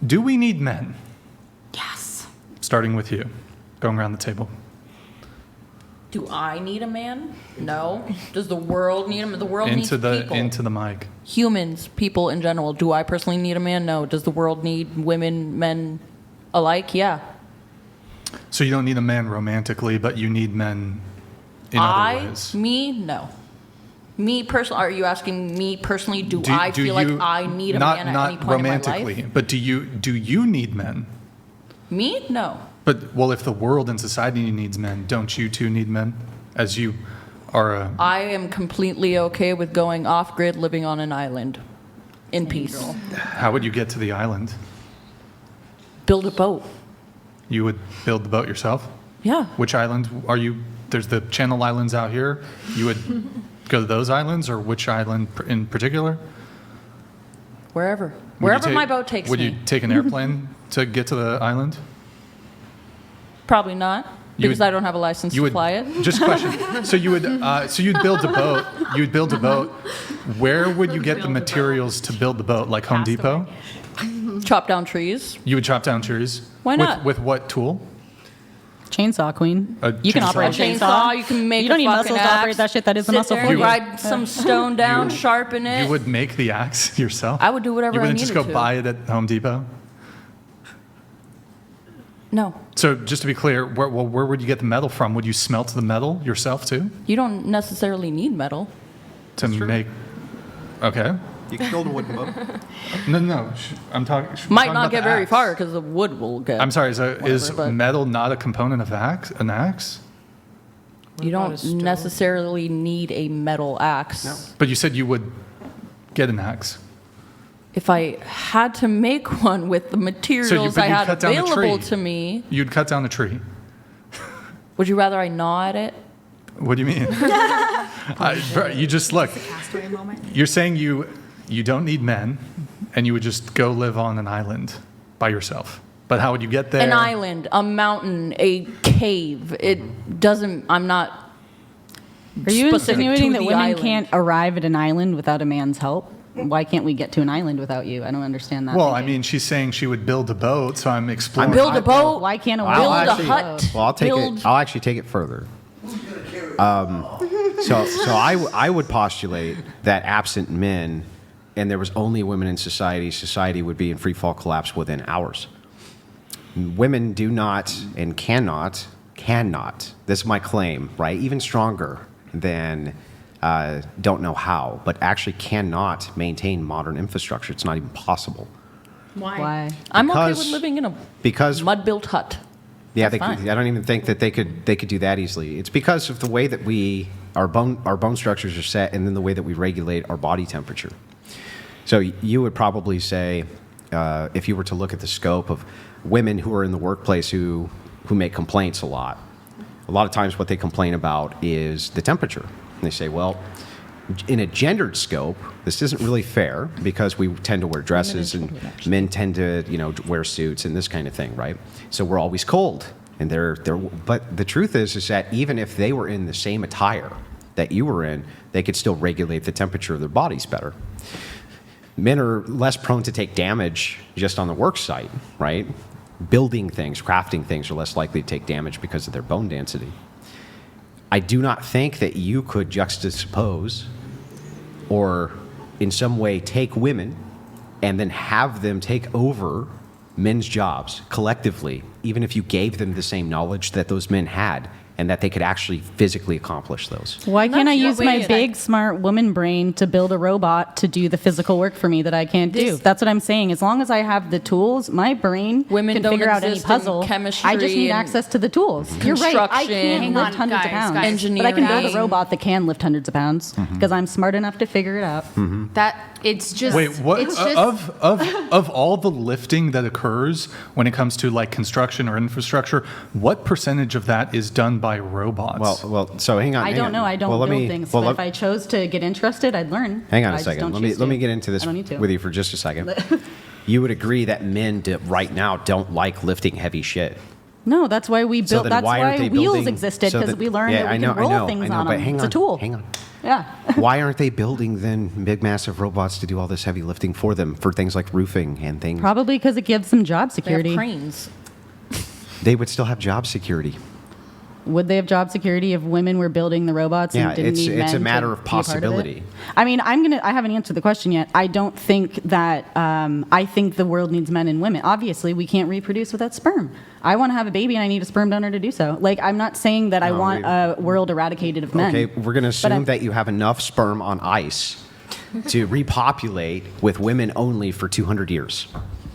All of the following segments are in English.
Do we need men? Yes. Starting with you, going around the table. Do I need a man? No. Does the world need him? The world needs people. Into the mic. Humans, people in general. Do I personally need a man? No. Does the world need women, men alike? Yeah. So you don't need a man romantically, but you need men in other ways. Me? No. Me personally, are you asking me personally, do I feel like I need a man at any point in my life? Not romantically, but do you need men? Me? No. But, well, if the world and society needs men, don't you two need men? As you are a... I am completely okay with going off-grid, living on an island in peace. How would you get to the island? Build a boat. You would build the boat yourself? Yeah. Which island are you... There's the Channel Islands out here. You would go to those islands, or which island in particular? Wherever my boat takes me. Would you take an airplane to get to the island? Probably not, because I don't have a license to fly it. Just a question. So you'd build a boat. You'd build a boat. Where would you get the materials to build the boat? Like Home Depot? Chop down trees. You would chop down trees? Why not? With what tool? Chainsaw queen. You can operate a chainsaw. You can make. You don't need muscles to operate that shit. That is a muscle for you. Ride some stone down, sharpen it. You would make the axe yourself? I would do whatever I needed to. You wouldn't just go buy it at Home Depot? No. So just to be clear, where would you get the metal from? Would you smelt the metal yourself too? You don't necessarily need metal. To make... Okay. You can build a wooden boat. No. I'm talking... Might not get very far because the wood will get... I'm sorry, is metal not a component of an axe? You don't necessarily need a metal axe. No. But you said you would get an axe. If I had to make one with the materials I had available to me... You'd cut down the tree. Would you rather I gnaw at it? What do you mean? You just look. Castaway moment. You're saying you don't need men, and you would just go live on an island by yourself. But how would you get there? An island, a mountain, a cave. It doesn't... I'm not... Are you specific insinuating to that the women island. can't arrive at an island without a man's help? Why can't we get to an island without you? I don't understand that. Well, I mean, she's saying she would build a boat, so I'm exploring. Build a boat. Why can't a Build woman a hut. Well, I'll actually take it further. So I would postulate that absent men, and there was only women in society would be in free fall collapse within hours. Women do not and cannot. This is my claim, right? Even stronger than don't know how, but actually cannot maintain modern infrastructure. It's not even possible. Why? I'm okay with living in a mud-built hut. Yeah, I don't even think that they could do that easily. It's because of the way that our bone structures are set, and then the way that we regulate our body temperature. So you would probably say, if you were to look at the scope of women who are in the workplace who make complaints a lot of times what they complain about is the temperature. And they say, well, in a gendered scope, this isn't really fair because we tend to wear dresses and men tend to, wear suits and this kind of thing, right? So we're always cold. And but the truth is that even if they were in the same attire that you were in, they could still regulate the temperature of their bodies better. Men are less prone to take damage just on the work site, right? Building things, crafting things are less likely to take damage because of their bone density. I do not think that you could juxtapose or in some way take women and then have them take over men's jobs collectively, even if you gave them the same knowledge that those men had and that they could actually physically accomplish those. Why can't I use my big, smart woman brain to build a robot to do the physical work for me that I can't do? That's what I'm saying. As long as I have the tools, my brain can figure out any puzzle. I just need access to the tools. You're right. I can't lift hundreds of pounds. But I can build a robot that can lift hundreds of pounds because I'm smart enough to figure it out. It's just... Wait, what? It's just, of all the lifting that occurs when it comes to like construction or infrastructure, what percentage of that is done by robots? Well. So hang on. I don't know. I don't build things. But if I chose to get interested, I'd learn. Hang on a second. Let me get into this with you for just a second. You would agree that men right now don't like lifting heavy shit. No, that's why we built. That's why wheels existed, because we learned that we can roll things on them. It's a tool. Hang on. Yeah. Why aren't they building then big, massive robots to do all this heavy lifting for them for things like roofing and things? Probably because it gives them job They security. have cranes. They would still have job security. Would they have job security if women were building the robots and didn't need men? It's a matter to of be a part possibility. it? I mean, I haven't answered the question yet. I don't think that, I think the world needs men and women. Obviously, we can't reproduce without sperm. I want to have a baby and I need a sperm donor to do so. Like, I'm not saying that I want a world eradicated of men. Okay, we're going to assume that you have enough sperm on ice to repopulate with women only for 200 years.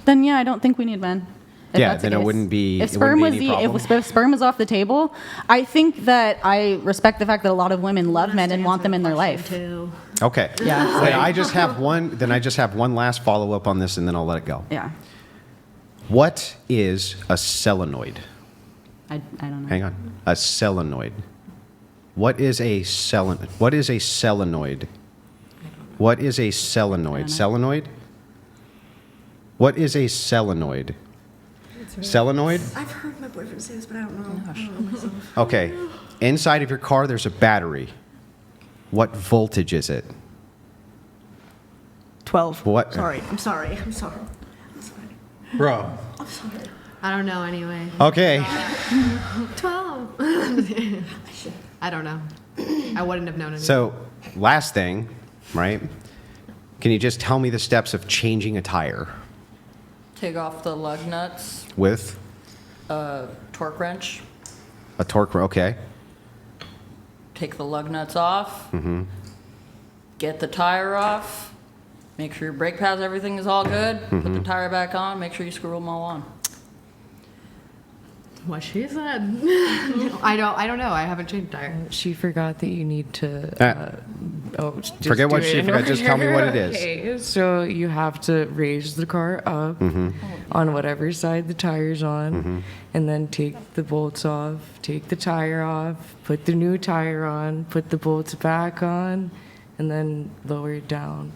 Then, yeah, I don't think we need men. Then it wouldn't be. If sperm was off the table, I think that I respect the fact that a lot of women love men and want them in their life. Okay. Yeah. Then I just have one last follow up on this, and then I'll let it go. Yeah. What is a solenoid? I don't know. Hang on. A solenoid. What is a solenoid? What is a solenoid? What is a solenoid? Solenoid? What is a solenoid? Solenoid? I've heard my boyfriend say this, but I don't know. Okay. Inside of your car, there's a battery. What voltage is it? 12. What? Sorry. I'm sorry. Bro. I don't know anyway. Okay. 12. I don't know. I wouldn't have known anyway. So, last thing, right? Can you just tell me the steps of changing a tire? Take off the lug nuts, With torque wrench, a torque, okay. take the lug nuts off, get the tire off, make sure your brake pads, everything is all good, put the tire back on, make sure you screw them all on. What she said. I don't know. I haven't changed tire. She forgot that you need to. Just Forget what do it she in forgot. Just tell me what it is. Okay, so you have to raise the car up on whatever side the tire's on, and then take the bolts off, take the tire off, put the new tire on, put the bolts back on, and then lower it down.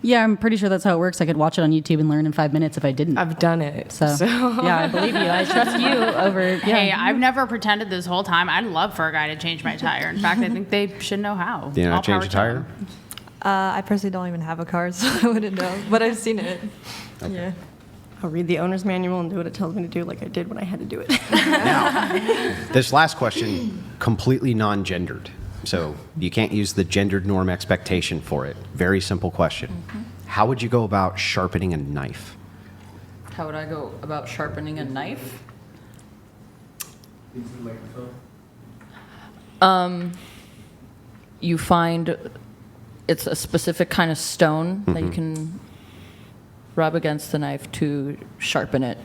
Yeah, I'm pretty sure that's how it works. I could watch it on YouTube and learn in 5 minutes if I didn't. I've done it. So yeah, I believe you. I trust you over. Yeah. Hey, I've never pretended this whole time. I'd love for a guy to change my tire. In fact, I think they should know how. Do you know how All to change a power to tire? them. I personally don't even have a car, so I wouldn't know. But I've seen it. Yeah. I'll read the owner's manual and do what it tells me to do, like I did when I had to do it. This last question, completely non-gendered. So you can't use the gendered norm expectation for it. Very simple question. How would you go about sharpening a knife? How would I go about sharpening a knife? You find it's a specific kind of stone that you can rub against the knife to sharpen it.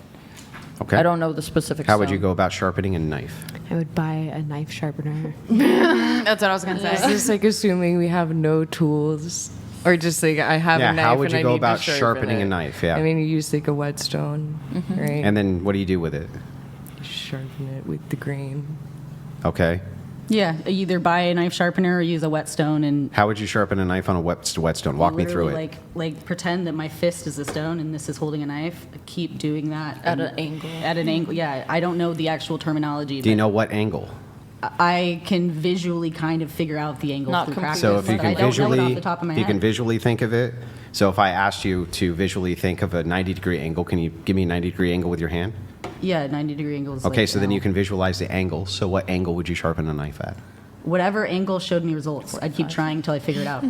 Okay. I don't know the specific How would you stone. go about sharpening a knife? I would buy a knife sharpener. That's what I was going to Is say. this like assuming we have no tools? Or just like I have Yeah, a knife how would and you I go need about to sharpening it. a knife? Yeah. I mean, you use like a whetstone, right? And then what do you do with it? You sharpen it with the grain. Okay. Yeah, either buy a knife sharpener or use a whetstone and How would you sharpen a knife on a whetstone? Walk me through it. literally, like pretend that my fist is a stone and this is holding a knife. Keep doing that At and- an angle. At an angle, yeah. I don't know the actual terminology. Do you but know what angle? I can visually kind of figure out the angle Not through completely. practice. So if you but can I don't know it visually, off the top of my you can head. visually think of it. So if I asked you to visually think of a 90-degree angle, can you give me a 90-degree angle with your hand? Yeah, 90-degree angles. Okay, like, so then you can visualize the angle. So what angle would you sharpen a knife at? whatever angle showed me results. I'd keep trying until I figured it out.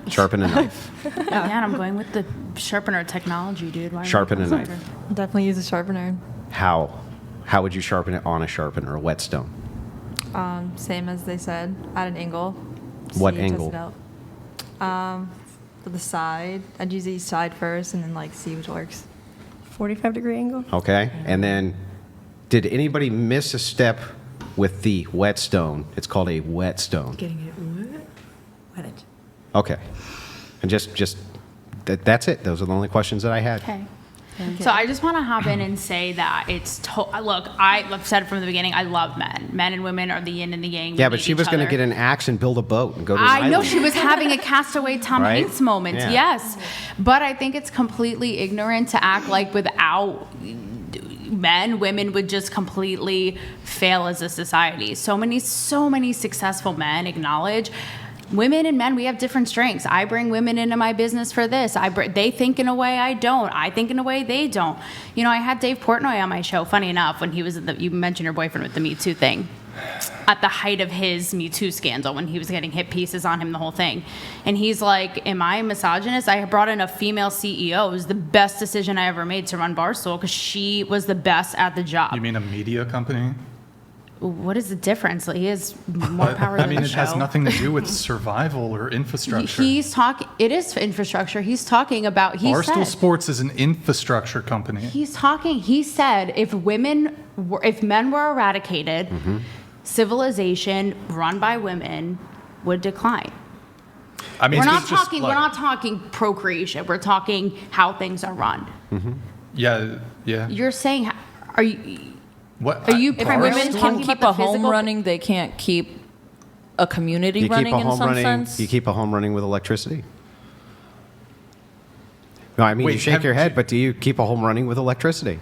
Sharpen a knife. Man, I'm going with the sharpener technology, dude. Why Sharpen a knife. Definitely use a sharpener. How? How would you sharpen it on a sharpener, a whetstone? Same as they said, at an angle. What See, test angle? it out. For the side, I'd use each side first and then like see which works. 45-degree angle. Okay, and then did anybody miss a step with the whetstone? It's called a whetstone. Getting it Wet it. Okay, and that's it. Those are the only questions that I had. Okay. So I just want to hop in and say that look, I've said it from the beginning, I love men. Men and women are the yin and the yang. Yeah, We but need she was each going to other. get an axe and build a boat and go to an I know island. she was having a castaway Tom Right? Hanks moment, Yeah. yes. But I think it's completely ignorant to act like without men, women would just completely fail as a society. So many successful men acknowledge women and men, we have different strengths. I bring women into my business for this. They think in a way I don't. I think in a way they don't. You know, I had Dave Portnoy on my show, funny enough, when he was you mentioned your boyfriend with the Me Too thing. At the height of his Me Too scandal, when he was getting hit pieces on him, the whole thing. And he's like, am I a misogynist? I brought in a female CEO. It was the best decision I ever made to run Barstool because she was the best at the job. You mean a media company? What is the difference? Like, he has more power than the show. It has nothing to do with survival or infrastructure. He's talking. It is infrastructure. He's talking about. Barstool Sports is an infrastructure company. He's talking. He said if men were eradicated, civilization run by women would decline. I mean, we're not talking procreation. We're talking how things are run. Yeah. You're saying, are you? What? Are you? If women can keep a home running, they can't keep a community running in some sense. You keep a home running with electricity. No, I mean, you shake your head, but do you keep a home running with electricity?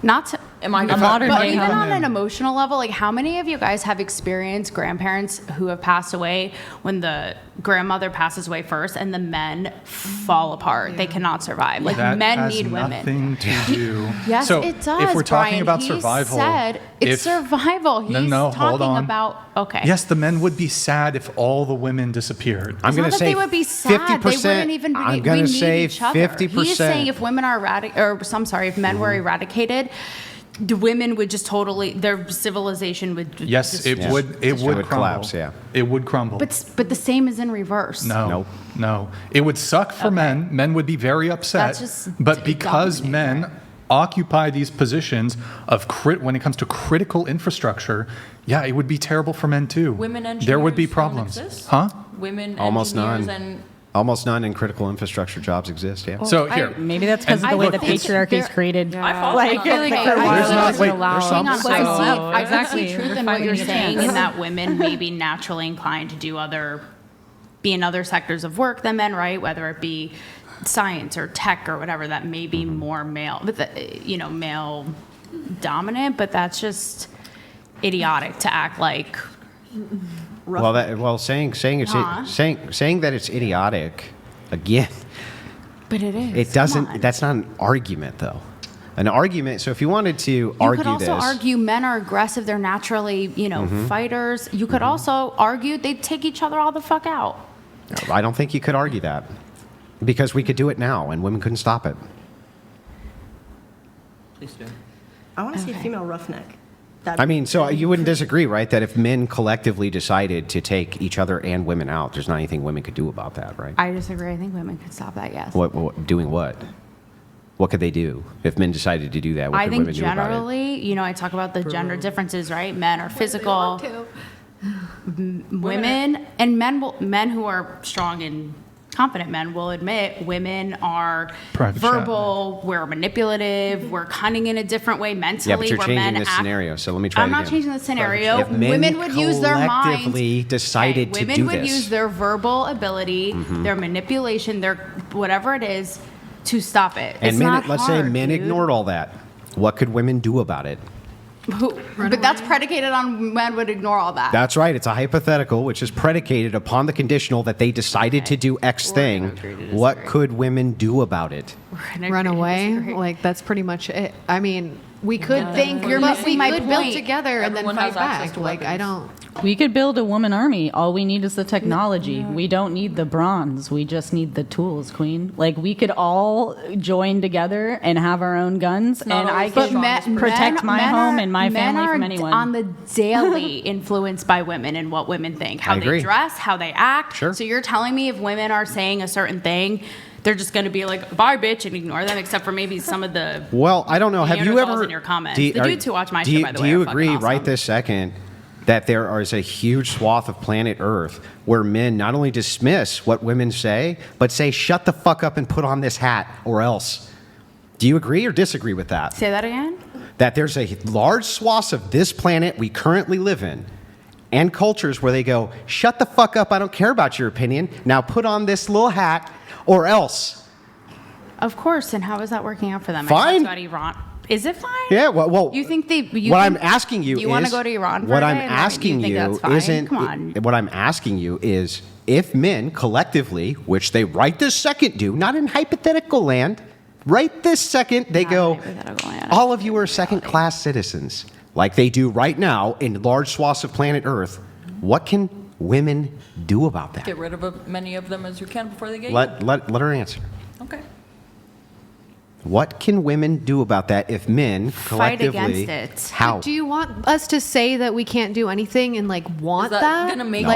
Not to, Am I a modern but day even home? on an emotional level, like how many of you guys have experienced grandparents who have passed away when the grandmother passes away first and the men fall apart? They cannot survive. Like that men has need women. Nothing to do. Yes, so it does. If we're talking Brian, about he survival, said it's survival. He's hold talking on. about okay. Yes, the men would be sad if all the women disappeared. I'm going to say they would be sad. 50%. They wouldn't even be. I'm going to say 50%. He's saying if women are if men were eradicated, the women would just totally, their civilization would. Yes, it would crumble. Collapse. Yeah, it would crumble. But the same is in reverse. No. It would suck for men. Men would be very upset. But because men occupy these positions of when it comes to critical infrastructure, yeah, it would be terrible for men too. Women engineers there would be don't problems, exist? huh? Women almost engineers none. And almost none in critical infrastructure jobs exist. Yeah. So here, maybe that's because of the way the patriarchy is created. I feel like I see truth in what you're saying, in that women may be naturally inclined to be in other sectors of work than men, right? Whether it be science or tech or whatever, that may be more male, but male dominant. But that's just idiotic to act like. Saying that it's idiotic, again. But it is. It doesn't. That's not an argument, though. An argument. So if you wanted to argue this, you could also argue men are aggressive. They're naturally, fighters. You could also argue they'd take each other all the fuck out. I don't think you could argue that, because we could do it now, and women couldn't stop it. Please do. I want to see a female roughneck. I mean, so you wouldn't disagree, right, that if men collectively decided to take each other and women out, there's not anything women could do about that, right? I disagree. I think women could stop that, yes. Doing what? What could they do if men decided to do that? What could women do about it? I think generally, I talk about the gender differences, right? Men are physical. Women and men who are strong and confident men will admit women are verbal, we're manipulative, we're cunning in a different way mentally. Yeah, but you're changing this scenario, so let me try it again. I'm not changing the scenario. If men women would use their minds. collectively decided to do this. Women would use their verbal ability, their manipulation, their whatever it is, to stop it. And let's say men ignored all that. What could women do about it? But that's predicated on men would ignore all that. That's right. It's a hypothetical, which is predicated upon the conditional that they decided to do X thing. What could women do about it? Run away? Like, that's pretty much it. I mean, we could think, You're missing my could point. build together and then Everyone fight has access back. to Like, I weapons. don't. We could build a woman army. All we need is the technology. We don't need the bronze. We just need the tools, Queen. Like, we could all join together and have our own guns, and I can protect my home and my family from anyone. Men are on the daily influenced by women and what women think, how they dress, how they act. Sure. So you're telling me if women are saying a certain thing, they're just going to be like, bye, bitch, and ignore them, except for maybe some of the I don't know. Have you ever in your comments? The dudes who watch my show, by the way, do you are agree fucking right awesome. this second that there is a huge swath of planet Earth where men not only dismiss what women say, but say, shut the fuck up and put on this hat or else? Do you agree or disagree with that? Say that again? That there's a large swath of this planet we currently live in and cultures where they go, shut the fuck up, I don't care about your opinion, now put on this little hat or else. Of course, and how is that working out for them? Fine. I talked about Is it fine? Yeah. Well, you think they? What I'm asking you is, you want to go to Iran? For what a I'm day? asking you you isn't. Come on. What I'm asking you is, if men collectively, which they right this second do, not in hypothetical land, right this second they go, all of you are second-class citizens, like they do right now in large swaths of planet Earth. What can women do about that? Get rid of as many of them as you can before they get you. Let her answer. Okay. What can women do about that if men collectively fight against it? How? Do you want us to say that we can't do anything and like want Is that that? gonna make No, it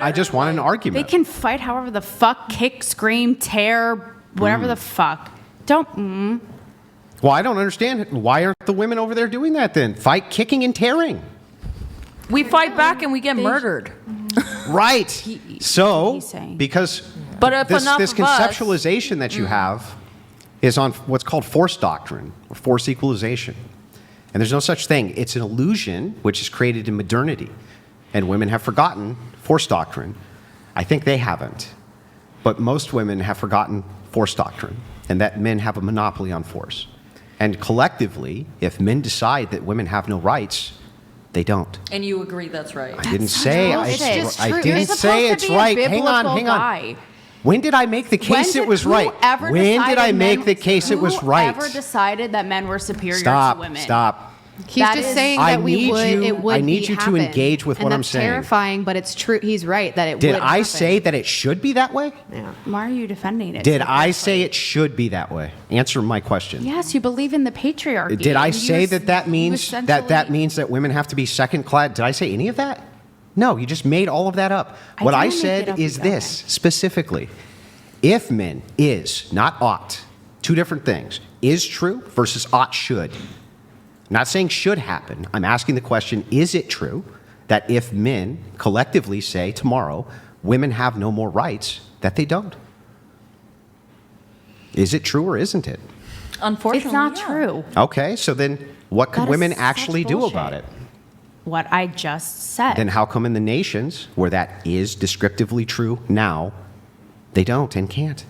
I just want an argument. They can fight however the fuck, kick, scream, tear, whatever the fuck. Don't. Well, I don't understand. Why aren't the women over there doing that then? Fight, kicking, and tearing. We fight back and we get murdered. Right. So, because but if this enough of conceptualization that you have is on what's called force doctrine or force equalization. And there's no such thing. It's an illusion which is created in modernity. And women have forgotten force doctrine. I think they haven't. But most women have forgotten force doctrine and that men have a monopoly on force. And collectively, if men decide that women have no rights, they don't. And you agree that's right. I didn't say it's right. Hang on. When did I make the case it was right? When did I make the case it was right? Whoever decided that men were superior to women? Stop. He's just saying that I need you to engage with what I'm saying. That's terrifying, but it's true. He's right that it would Did I happen. say that it should be that way? Yeah. Why are you defending it? Did I say it should be that way? Answer my question. Yes, you believe in the patriarchy. Did I say that means that women have to be second class? Did I say any of that? No, you just made all of that up. What I said is this specifically. If men is, not ought, two different things. Is true versus ought should. I'm not saying should happen. I'm asking the question, is it true that if men collectively say tomorrow women have no more rights, that they don't? Is it true or isn't it? Unfortunately, it's not true. Okay, so then what could women actually do about it? What I just said. Then how come in the nations where that is descriptively true now, they don't and can't?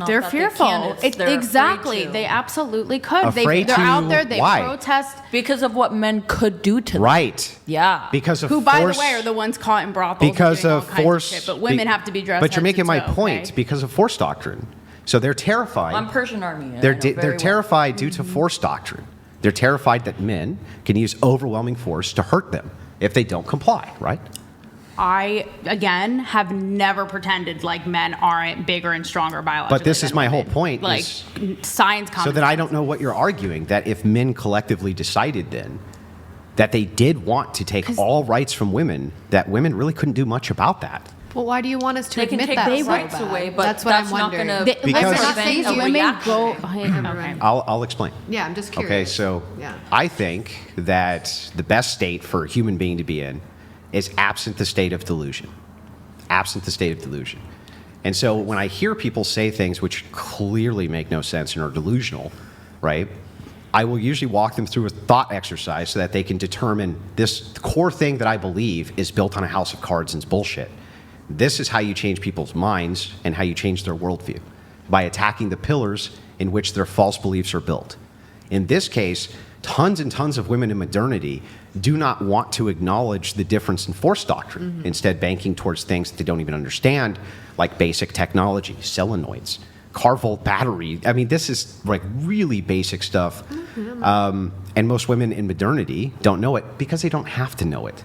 They're fearful. Exactly. They absolutely could. They're out there. They protest. Because of what men could do to them. Right. Yeah. Because of Who, force, by the way, are the ones caught in brothels. Because of force. Shit, but women have to be dressed. But you're making my toe, point. okay? Because of force doctrine. So they're terrified. I'm Persian Army. They're terrified due to force doctrine. They're terrified that men can use overwhelming force to hurt them if they don't comply, right? I, again, have never pretended like men aren't bigger and stronger biologically. But this is my women. whole point. Like, science comes. So then I don't know what you're arguing, that if men collectively decided then that they did want to take all rights from women, that women really couldn't do much about that. Well, why do you want us to they admit can take that those so rights bad? away, but that's what I'm wondering. Because women go. Okay. I'll explain. Yeah, I'm just curious. Okay, so I think that the best state for a human being to be in is absent the state of delusion. Absent the state of delusion. And so when I hear people say things which clearly make no sense and are delusional, right, I will usually walk them through a thought exercise so that they can determine this core thing that I believe is built on a house of cards and is bullshit. This is how you change people's minds and how you change their worldview, by attacking the pillars in which their false beliefs are built. In this case, tons and tons of women in modernity do not want to acknowledge the difference in force doctrine, instead banking towards things that they don't even understand, like basic technology, solenoids, car volt battery. I mean, this is like really basic stuff. And most women in modernity don't know it because they don't have to know it.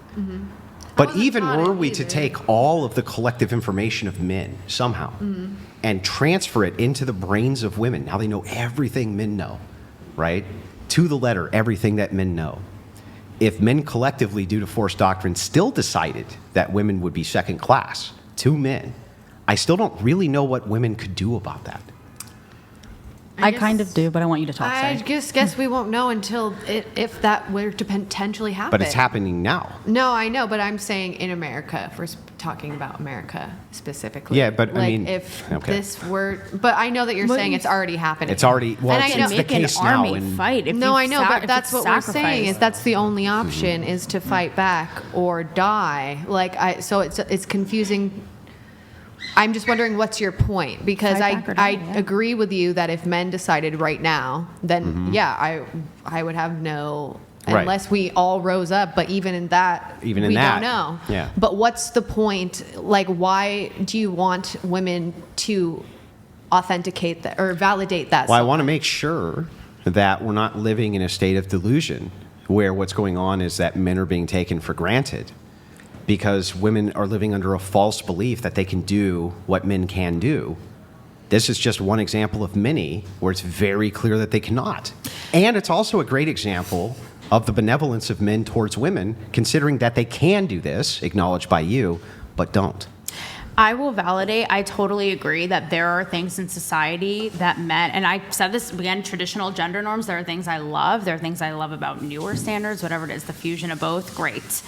But even were we to take all of the collective information of men somehow and transfer it into the brains of women, now they know everything men know, right? To the letter, everything that men know. If men collectively, due to force doctrine, still decided that women would be second class to men, I still don't really know what women could do about that. I kind of do, but I want you to talk. I just guess we won't know until if that were to potentially happen. But it's happening now. No, I know, but I'm saying in America, if we're talking about America specifically. Yeah, but like, I mean, if this were, but I know that you're saying it's already happening. It's already, well, and it's the case now. Fight. No, I know, but that's what we're saying is that's the only option is to fight back or die. Like so it's confusing. I'm just wondering what's your point, because I yeah. agree with you that if men decided right now, then I would have no, unless we all rose up. But even in that, we don't know. Yeah. But what's the point? Like, why do you want women to authenticate that or validate that? Well, I want to make sure that we're not living in a state of delusion where what's going on is that men are being taken for granted because women are living under a false belief that they can do what men can do. This is just one example of many where it's very clear that they cannot. And it's also a great example of the benevolence of men towards women, considering that they can do this, acknowledged by you, but don't. I will validate. I totally agree that there are things in society that men, and I said this again, traditional gender norms, there are things I love. There are things I love about newer standards, whatever it is, the fusion of both, great.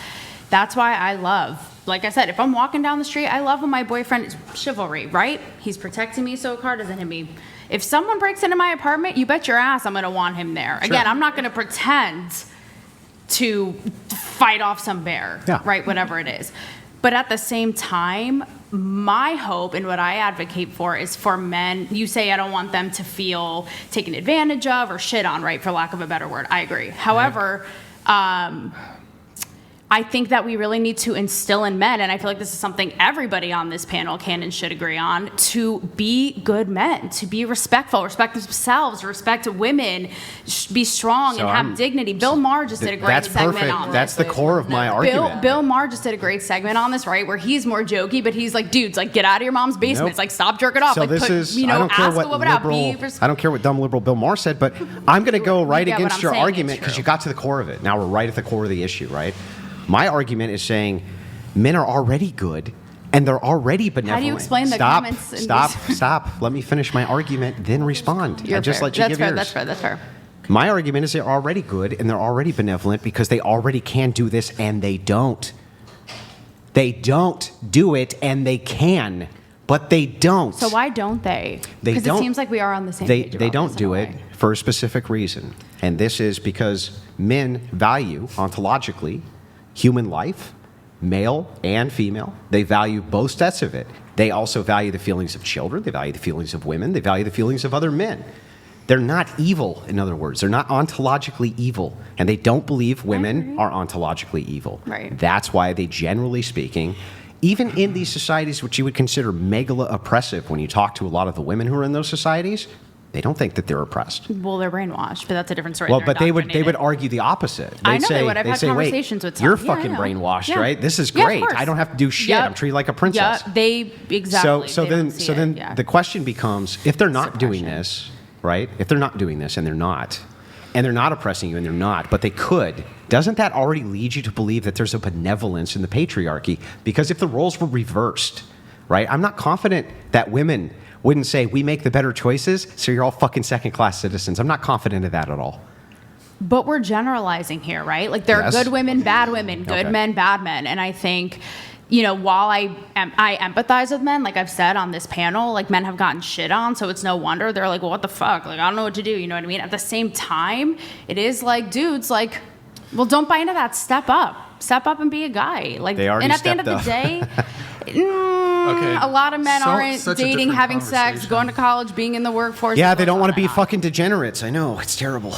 That's why I love, like I said, if I'm walking down the street, I love when my boyfriend is chivalry, right? He's protecting me so a car doesn't hit me. If someone breaks into my apartment, you bet your ass I'm going to want him there. Again, I'm not going to pretend to fight off some bear, right? Whatever it is. But at the same time, my hope and what I advocate for is for men, you say I don't want them to feel taken advantage of or shit on, right, for lack of a better word. I agree. However, I think that we really need to instill in men, and I feel like this is something everybody on this panel can and should agree on, to be good men, to be respectful, respect themselves, respect women, be strong and have dignity. Bill Maher just did a great segment on this. That's the core of my argument. Bill Maher just did a great segment on this, right, where he's more jokey, but he's like, dudes, like, get out of your mom's basement. It's like, stop jerking off. So like, this put, is, you know, I don't care ask what the woman out. I don't care what dumb liberal Bill Maher said, but I'm going to go right against your saying argument because you got to the core of it. Now we're right at the core of the issue, right? My argument is saying men are already good and they're already benevolent. How do you explain the comments? Stop. Let me finish my argument, then respond. You're I just fair. let you give yours. That's fair. My argument is they're already good and they're already benevolent because they already can do this and they don't. They don't do it and they can, but they don't. So why don't they? Because it seems like we are on the same page. They don't do it for a specific reason. And this is because men value ontologically human life, male and female. They value both sets of it. They also value the feelings of children. They value the feelings of women. They value the feelings of other men. They're not evil, in other words. They're not ontologically evil. And they don't believe women are ontologically evil. Right. That's why they, generally speaking, even in these societies which you would consider megala oppressive, when you talk to a lot of the women who are in those societies, they don't think that they're oppressed. Well, they're brainwashed, but that's a different story. Well, but they would argue the opposite. I know they would. I've had conversations with some. You're fucking brainwashed, right? This is great. I don't have to do shit. I'm treated like a princess. Yeah, they exactly. So then the question becomes, if they're not doing this, right? If they're not doing this and they're not oppressing you and they're not, but they could, doesn't that already lead you to believe that there's a benevolence in the patriarchy? Because if the roles were reversed, right? I'm not confident that women wouldn't say, we make the better choices, so you're all fucking second-class citizens. I'm not confident of that at all. But we're generalizing here, right? Like, there are good women, bad women, good men, bad men. And I think, you know, while I empathize with men, like I've said on this panel, like, men have gotten shit on, so it's no wonder they're like, well, what the fuck? Like, I don't know what to do, you know what I mean? At the same time, it is like, dudes, like, well, don't buy into that. Step up and be a guy. Like, and at the end of the day, a lot of men aren't dating, having sex, going to college, being in the workforce. Yeah, they don't want to be fucking degenerates. I know, it's terrible.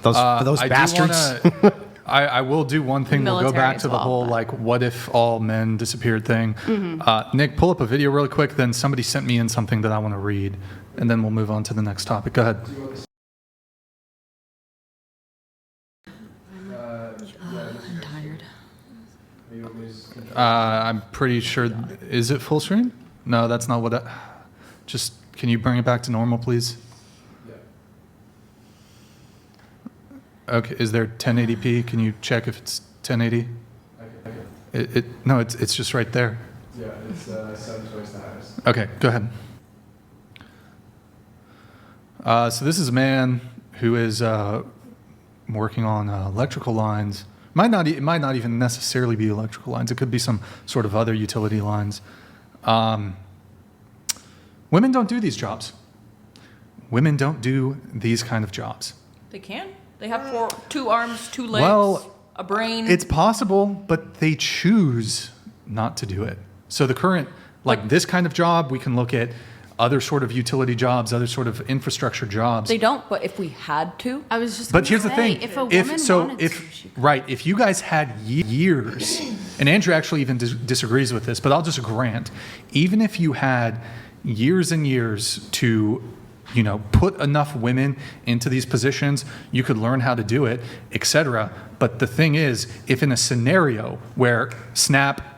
Those bastards. I will do one thing. We'll go back to the whole, like, what if all men disappeared thing. Nick, pull up a video really quick. Then somebody sent me in something that I want to read, and then we'll move on to the next topic. Go ahead. I'm tired. I'm pretty sure. Is it full screen? No, that's not what. Just, can you bring it back to normal, please? Okay, is there 1080p? Can you check if it's 1080? No, it's just right there. Yeah, it's 7 twice the highest. Okay, go ahead. So this is a man who is working on electrical lines. It might not even necessarily be electrical lines. It could be some sort of other utility lines. Women don't do these jobs. Women don't do these kind of jobs. They can. They have 2 arms, 2 legs, a brain. It's possible, but they choose not to do it. So the current, like this kind of job, we can look at other sort of utility jobs, other sort of infrastructure jobs. They don't, but if we had to. I was just But here's the say, thing. if a woman wanted to, she could. Right, if you guys had years, and Andrew actually even disagrees with this, but I'll just grant, even if you had years and years to, put enough women into these positions, you could learn how to do it, etc. But the thing is, if in a scenario where snap,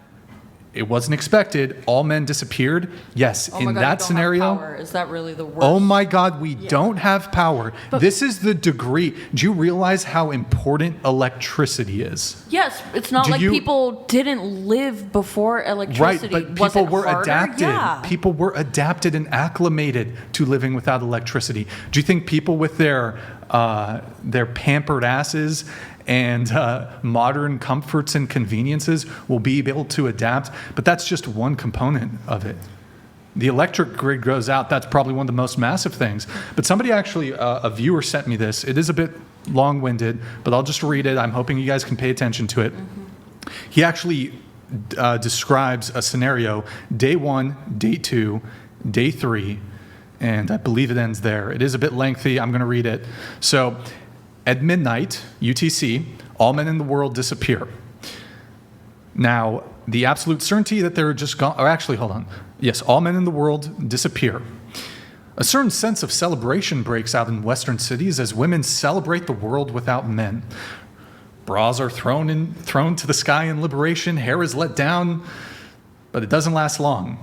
it wasn't expected, all men disappeared, yes, in that scenario. Is that really the worst? Oh my God, we don't have power. This is the degree. Do you realize how important electricity is? Yes, it's not like people didn't live before electricity. Right, but people were harder? adapted. Yeah. People were adapted and acclimated to living without electricity. Do you think people with their pampered asses and modern comforts and conveniences will be able to adapt? But that's just one component of it. The electric grid goes out. That's probably one of the most massive things. But somebody actually, a viewer sent me this. It is a bit long-winded, but I'll just read it. I'm hoping you guys can pay attention to it. Mm-hmm. He actually describes a scenario, day 1, day 2, day 3, and I believe it ends there. It is a bit lengthy. I'm going to read it. So, at midnight, UTC, all men in the world disappear. Now, the absolute certainty that they're just gone, or actually, hold on. Yes, all men in the world disappear. A certain sense of celebration breaks out in Western cities as women celebrate the world without men. Bras are thrown to the sky in liberation, hair is let down, but it doesn't last long.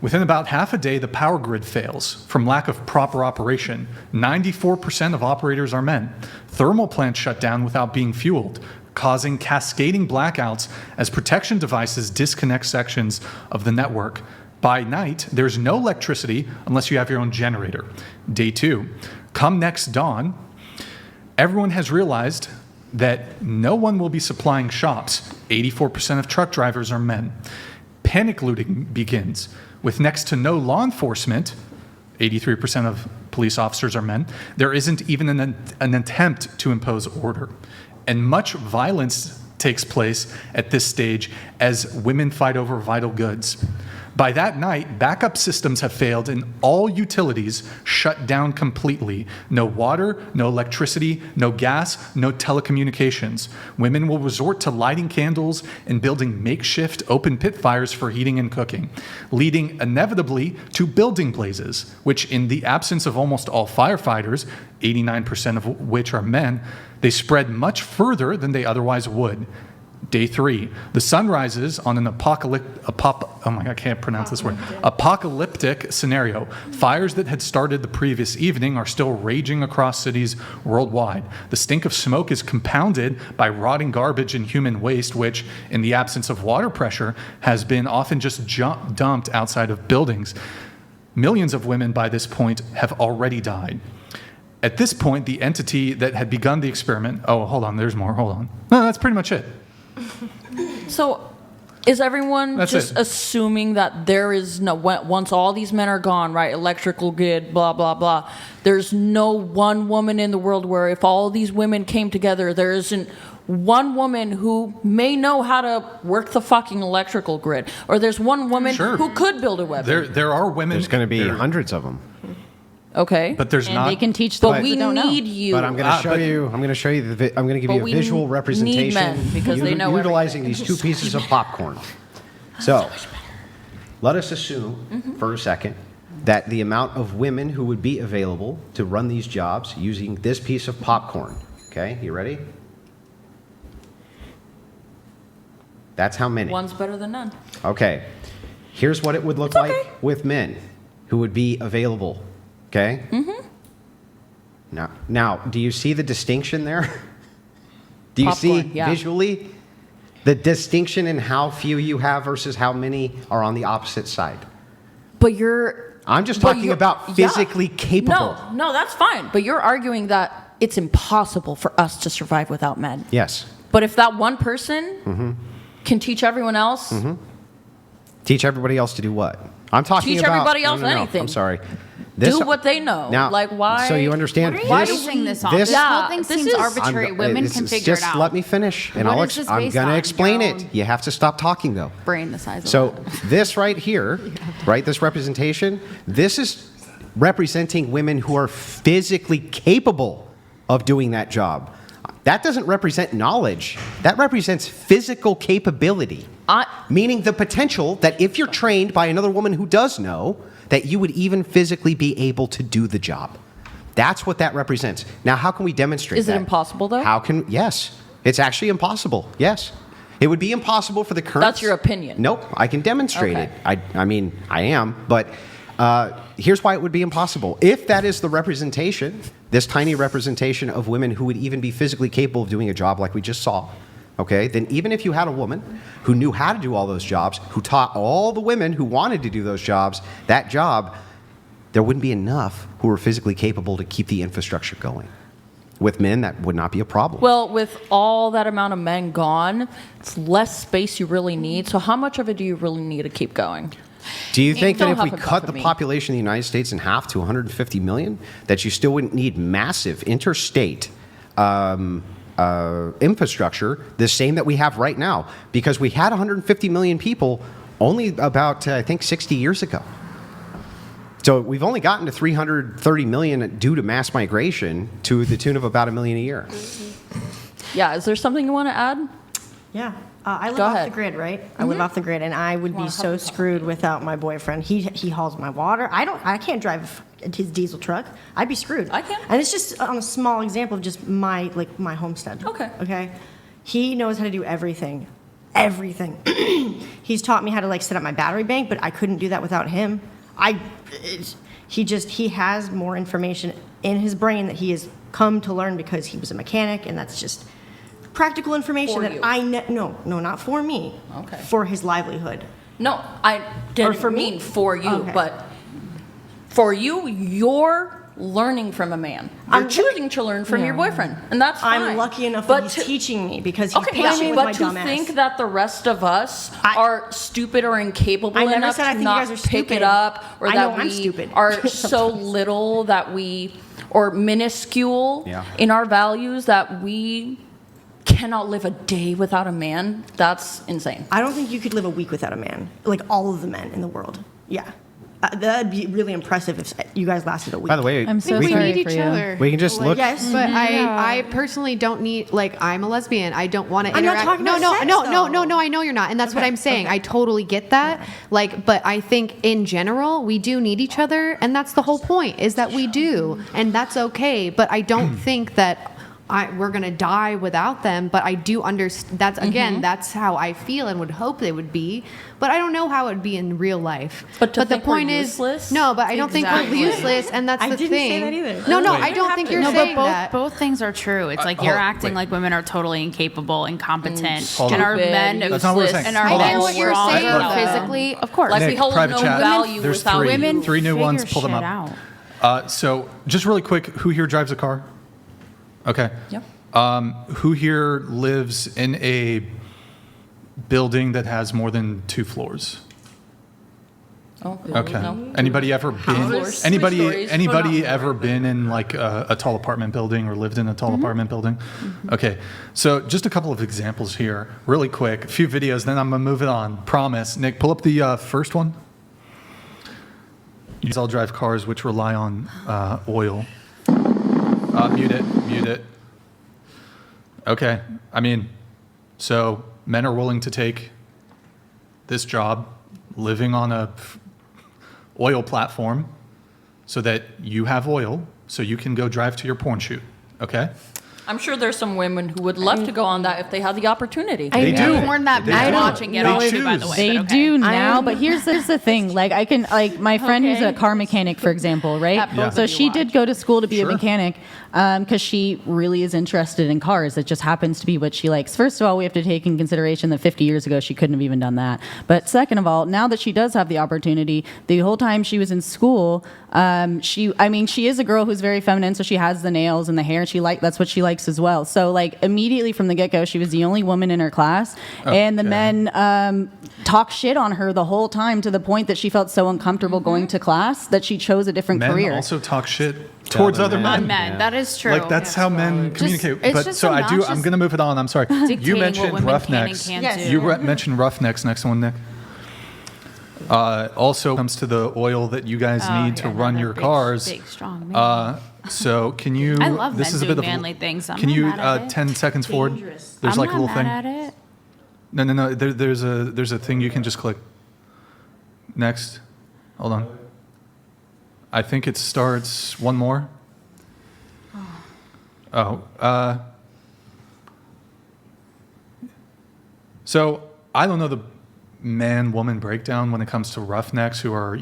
Within about half a day, the power grid fails from lack of proper operation. 94% of operators are men. Thermal plants shut down without being fueled, causing cascading blackouts as protection devices disconnect sections of the network. By night, there's no electricity unless you have your own generator. Day 2, come next dawn, everyone has realized that no one will be supplying shops. 84% of truck drivers are men. Panic looting begins. With next to no law enforcement, 83% of police officers are men, there isn't even an attempt to impose order. And much violence takes place at this stage as women fight over vital goods. By that night, backup systems have failed and all utilities shut down completely. No water, no electricity, no gas, no telecommunications. Women will resort to lighting candles and building makeshift open pit fires for heating and cooking, leading inevitably to building blazes, which in the absence of almost all firefighters, 89% of which are men, they spread much further than they otherwise would. Day 3, the sun rises on an apocalyptic scenario. Fires that had started the previous evening are still raging across cities worldwide. The stink of smoke is compounded by rotting garbage and human waste, which, in the absence of water pressure, has been often just dumped outside of buildings. Millions of women by this point have already died. At this point, the entity that had begun the experiment, there's more, hold on. No, that's pretty much it. So, is everyone assuming that there is no, once all these men are gone, right, electrical grid, blah, blah, blah, there's no one woman in the world where if all these women came together, there isn't one woman who may know how to work the fucking electrical grid, or there's one woman who could build a weapon? There are women. There's going to be hundreds of them. Okay, but there's not. They can teach them. But we need you. But I'm going to show you. I'm going to show you. I'm going to give you a visual representation. Need men because they know utilizing everything. these 2 pieces of popcorn. So, let us assume for a second that the amount of women who would be available to run these jobs using this piece of popcorn. Okay, you ready? That's how many. One's better than none. Okay, here's what it would look like with men who would be available. Okay? Mm-hmm. Now, do you see the distinction there? Do you see visually the distinction in how few you have versus how many are on the opposite side? But I'm just talking about physically capable. No, that's fine. But you're arguing that it's impossible for us to survive without men. Yes. But if that one person can teach everyone else... Teach everybody else to do what? I'm talking about... Teach everybody else anything. I'm sorry. do what they know. Now, like, why? So you understand? Why are you basing this on? This whole thing seems arbitrary. Women can figure it out. Just let me finish, and I'm going to explain it. You have to stop talking, though. Brain the size of So this right here, right, this representation, this is representing women who are physically capable of doing that job. That doesn't represent knowledge. That represents physical capability. Meaning the potential that if you're trained by another woman who does know, that you would even physically be able to do the job. That's what that represents. Now, how can we demonstrate that? Is it impossible, though? Yes. It's actually impossible. Yes. It would be impossible for the current... That's your opinion. Nope. I can demonstrate it. I mean, I am, but... here's why it would be impossible. If that is the representation, this tiny representation of women who would even be physically capable of doing a job like we just saw, okay, then even if you had a woman who knew how to do all those jobs, who taught all the women who wanted to do those jobs that job, there wouldn't be enough who were physically capable to keep the infrastructure going. With men, that would not be a problem. Well, with all that amount of men gone, it's less space you really need. So how much of it do you really need to keep going? Do you think that if we cut the population of the United States in half to 150 million, that you still wouldn't need massive interstate infrastructure, the same that we have right now? Because we had 150 million people only about, I think, 60 years ago. So we've only gotten to 330 million due to mass migration to the tune of about 1 million a year. Yeah, is there something you want to add? Yeah. I live off the grid, right? I live off the grid, and I would be so screwed without my boyfriend. He hauls my water. I can't drive his diesel truck. I'd be screwed. I can. And it's just on a small example of just my homestead. Okay. He knows how to do everything. Everything. He's taught me how to set up my battery bank, but I couldn't do that without him. He has more information in his brain that he has come to learn because he was a mechanic, and that's just practical information that I no, not for me. Okay. For his livelihood. No, I didn't mean for you, but for you, you're learning from a man. You're choosing to learn from your boyfriend, and that's fine. I'm lucky enough that he's teaching me because he's patient with my dumb ass. But to think that the rest of us are stupid or incapable enough to not pick it up, or that we are so little that we, or minuscule in our values that we cannot live a day without a man, that's insane. I don't think you could live a week without a man. Like all of the men in the world. Yeah. That'd be really impressive if you guys lasted a week. By the way, I'm so we sorry need for each you. other. We can just look. Yes, but I personally don't need, I'm a lesbian. I don't want to interact. I'm not talking about sex, No, I know you're not. And that's what I'm saying. I totally get that. But I think in general, we do need each other. And that's the whole point, is that we do. And that's okay. But I don't think that we're going to die without them, but I do understand. That's again, that's how I feel and would hope they would be. But I don't know how it would be in real life. But the point is, no. But I don't think we're useless, and that's the thing. I didn't say that either. No, I don't think you're saying that. Both things are true. It's like you're acting like women are totally incapable, incompetent, and our men useless, and our men what you're saying strong. Physically, of course. Like Nick, we hold private no chat. value There's without women. three new ones. Figure Pull them shit up. out. So just really quick, who here drives a car? Okay. Yep. Who here lives in a building that has more than 2 floors? Oh, Okay. no. Anybody ever been? Floors? Anybody? 3 stories? Anybody ever been in a tall apartment building or lived in a tall apartment building? Okay. So just a couple of examples here, really quick. A few videos, then I'm gonna move it on. Promise. Nick, pull up the first one. You all drive cars which rely on oil. Mute it. Okay. So men are willing to take this job, living on a oil platform, so that you have oil, so you can go drive to your porn shoot. Okay? I'm sure there's some women who would love to go on that if they had the opportunity. They do. Porn that men watching get all too, by the way. They do now, but here's the thing. My friend who's a car mechanic, for example, right? Yeah. So she did go to school to be a mechanic because she really is interested in cars. It just happens to be what she likes. First of all, we have to take in consideration that 50 years ago, she couldn't have even done that. But second of all, now that she does have the opportunity, the whole time she was in school, She is a girl who's very feminine, so she has the nails and the hair, and that's what she likes as well. So like immediately from the get-go, she was the only woman in her class, and the men talked shit on her the whole time to the point that she felt so uncomfortable going to class that she chose a different career. Men also talk shit towards other men. On men, that is true. Like that's how men communicate. I'm going to move it on. I'm sorry. You mentioned roughnecks. You mentioned roughnecks. Next one, Nick. Also comes to the oil that you guys need to run your cars. Big, strong man. So can you? I love this men is a doing bit manly of, things. Can you 10 seconds forward? There's like a little thing. At it. No. There's a thing you can just click. Next. Hold on. I think it starts one more. So I don't know the man-woman breakdown when it comes to roughnecks who are,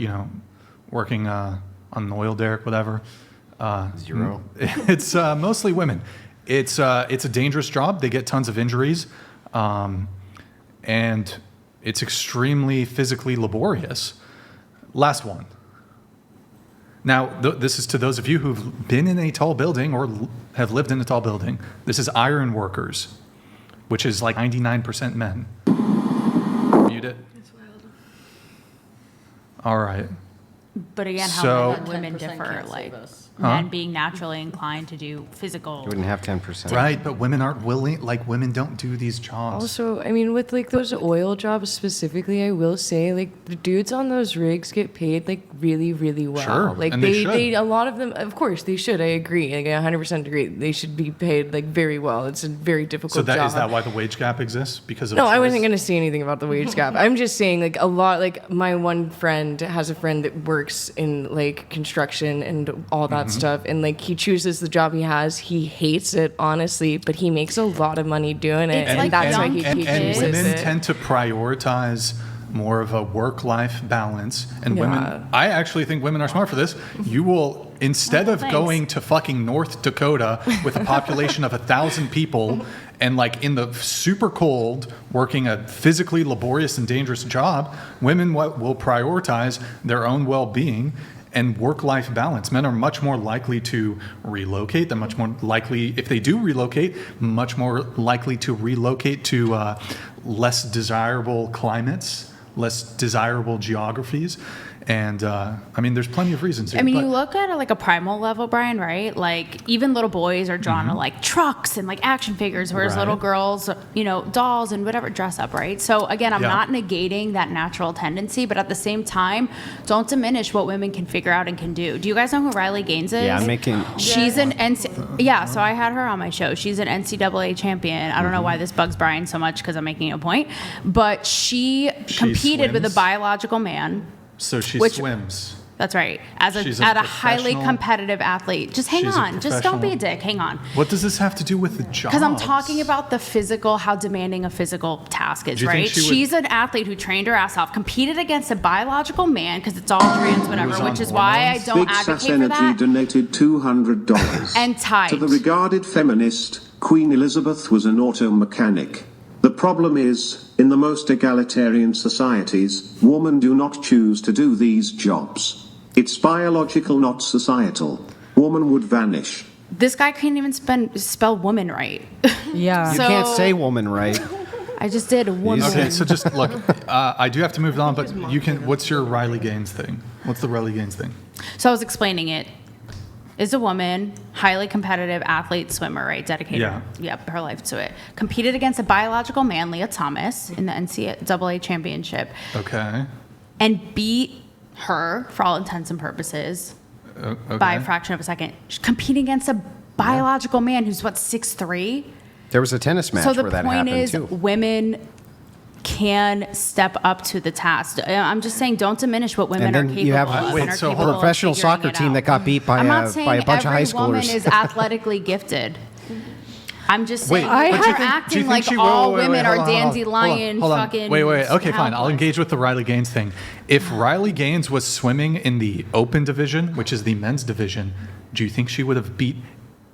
working on an oil derrick, whatever. Zero. It's mostly women. It's a dangerous job. They get tons of injuries, and it's extremely physically laborious. Last one. Now, this is to those of you who've been in a tall building or have lived in a tall building. This is iron workers, which is like 99% men. Mute it. All right. But again, how men and women differ, like men being naturally inclined to do physical. You wouldn't have 10%. Right, but women aren't willing, like women don't do these jobs. Also, I mean, with like those oil jobs specifically, I will say like the dudes on those rigs get paid like really, really well. Sure, Like and they a lot of them, of course, they should. I agree. Like I 100% agree. They should be paid like very well. It's a very difficult job. Is that why the wage gap exists? Because of No, choice? I wasn't going to say anything about the wage gap. I'm just saying like a lot. Like my one friend has a friend that works in like construction and all that stuff, and like he chooses the job he has. He hates it, honestly, but he makes a lot of money doing it, It's like that's why young he kids. And chooses women it. tend to prioritize more of a work-life balance, and women. I actually think women are smart for this. You will, instead of going to fucking North Dakota with a population of 1,000 people and like in the super cold working a physically laborious and dangerous job, women will prioritize their own well-being and work-life balance. Men are much more likely to relocate. They're much more likely, if they do relocate, much more likely to relocate to less desirable climates, less desirable geographies. And I mean, there's plenty of reasons here. I mean, you look at it like a primal level, Brian, right? Like even little boys are drawn to like trucks and like action figures, whereas little girls, dolls and whatever dress up, right? So again, I'm not negating that natural tendency, but at the same time, don't diminish what women can figure out and can do. Do you guys know who Riley Gaines is? Yeah, I'm making. She's an so I had her on my show. She's an NCAA champion. I don't know why this bugs Brian so much because I'm making a point, but she competed with a biological man. So she swims. That's right. At a highly competitive athlete. Just hang on. Just don't be a dick. Hang on. What does this have to do with the job? Because I'm talking about the physical, how demanding a physical task is, right? She's an athlete who trained her ass off, competed against a biological man, because it's all trans, whatever, which is why I don't advocate for that. Energy donated $200. And tight. To the regarded feminist, Queen Elizabeth was an auto mechanic. The problem is, in the most egalitarian societies, women do not choose to do these jobs. It's biological, not societal. Woman would vanish. This guy can't even spell woman right. Yeah. You can't say woman right. I just did a woman. Okay, so just look, I do have to move on, but you can. What's your Riley Gaines thing? What's the Riley Gaines thing? So I was explaining it. Is a woman, highly competitive athlete, swimmer, right? Dedicated her life to it. Competed against a biological man, Leah Thomas, in the NCAA championship. Okay. And beat her, for all intents and purposes, by a fraction of a second. Competing against a biological man who's, 6'3"? There was a tennis match where that happened, too. So the point is, women can step up to the task. I'm just saying, don't diminish what women are capable of. And then you have a professional soccer team that got beat by a bunch of high schoolers. I'm not saying every woman is athletically gifted. I'm just saying, you're acting like all women are dandelion fucking. Wait. Okay, fine. I'll engage with the Riley Gaines thing. If Riley Gaines was swimming in the open division, which is the men's division, do you think she would have beat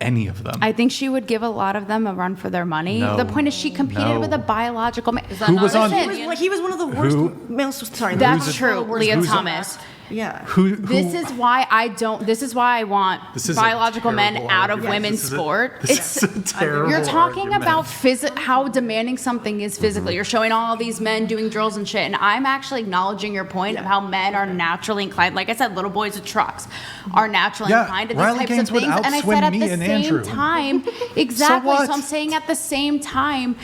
any of them? I think she would give a lot of them a run for their money. The point is, she competed with a biological man. Who was on? He was one of the worst males. Sorry, that's true. Leah Thomas. Yeah. This is why I want biological men out of women's sport. This is a terrible You're talking argument. about how demanding something is physically. You're showing all these men doing drills and shit, and I'm actually acknowledging your point of how men are naturally inclined. Like I said, little boys with trucks are naturally inclined to these Riley types Gaines of would things. And I outswim said at me the and same Andrew. time, exactly. So what? So I'm saying at the same time,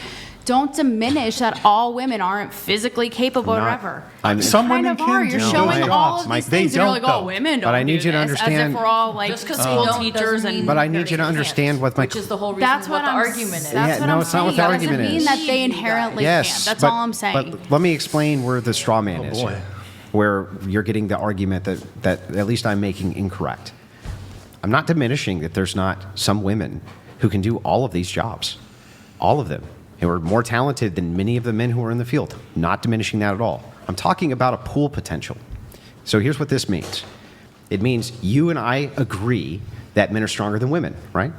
don't diminish that all women aren't physically capable or whatever. Some kind women of are. can You're do showing jobs. all of these They things, and you're don't, like, though. oh, women don't But I need do you to this, as understand- if we're all like Just 'cause school they don't teachers doesn't and. mean But I need you to can't. understand what my. Which is the whole reason That's what what the I'm. argument is. That's what no, I'm it's not saying. what the That argument doesn't mean is. that they inherently Yes, can't. That's but, all I'm saying. But let me explain where the straw man is. boy. Where you're getting the argument that at least I'm making incorrect. I'm not diminishing that there's not some women who can do all of these jobs. All of them. Who are more talented than many of the men who are in the field. Not diminishing that at all. I'm talking about a pool potential. So here's what this means. It means you and I agree that men are stronger than women, right?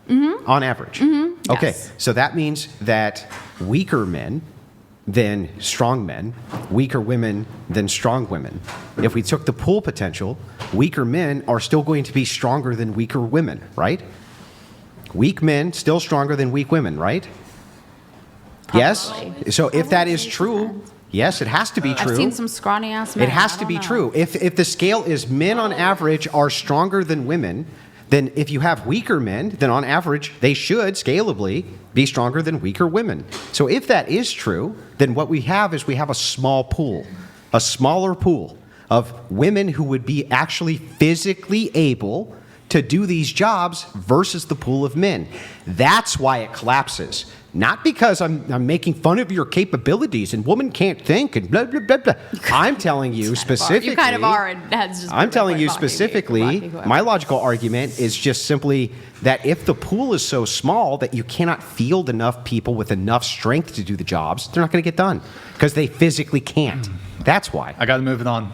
Mm-hmm. On average. Mm-hmm. Okay, Yes. so that means that weaker men than strong men, weaker women than strong women. If we took the pool potential, weaker men are still going to be stronger than weaker women, right? Weak men still stronger than weak women, right? Yes? So if that is true, yes, it has to be true. I've seen some scrawny ass men. It has I to don't be know. true. If the scale is men on average are stronger than women, then if you have weaker men, then on average they should scalably be stronger than weaker women. So if that is true, then what we have is we have a small pool, a smaller pool of women who would be actually physically able to do these jobs versus the pool of men. That's why it collapses. Not because I'm making fun of your capabilities and women can't think and blah, blah, blah, blah. I'm telling you specifically. You kind of are, and that's just. I'm telling you blocking me, specifically, blocking whoever. my logical argument is just simply that if the pool is so small that you cannot field enough people with enough strength to do the jobs, they're not going to get done because they physically can't. That's why. I got to move it on.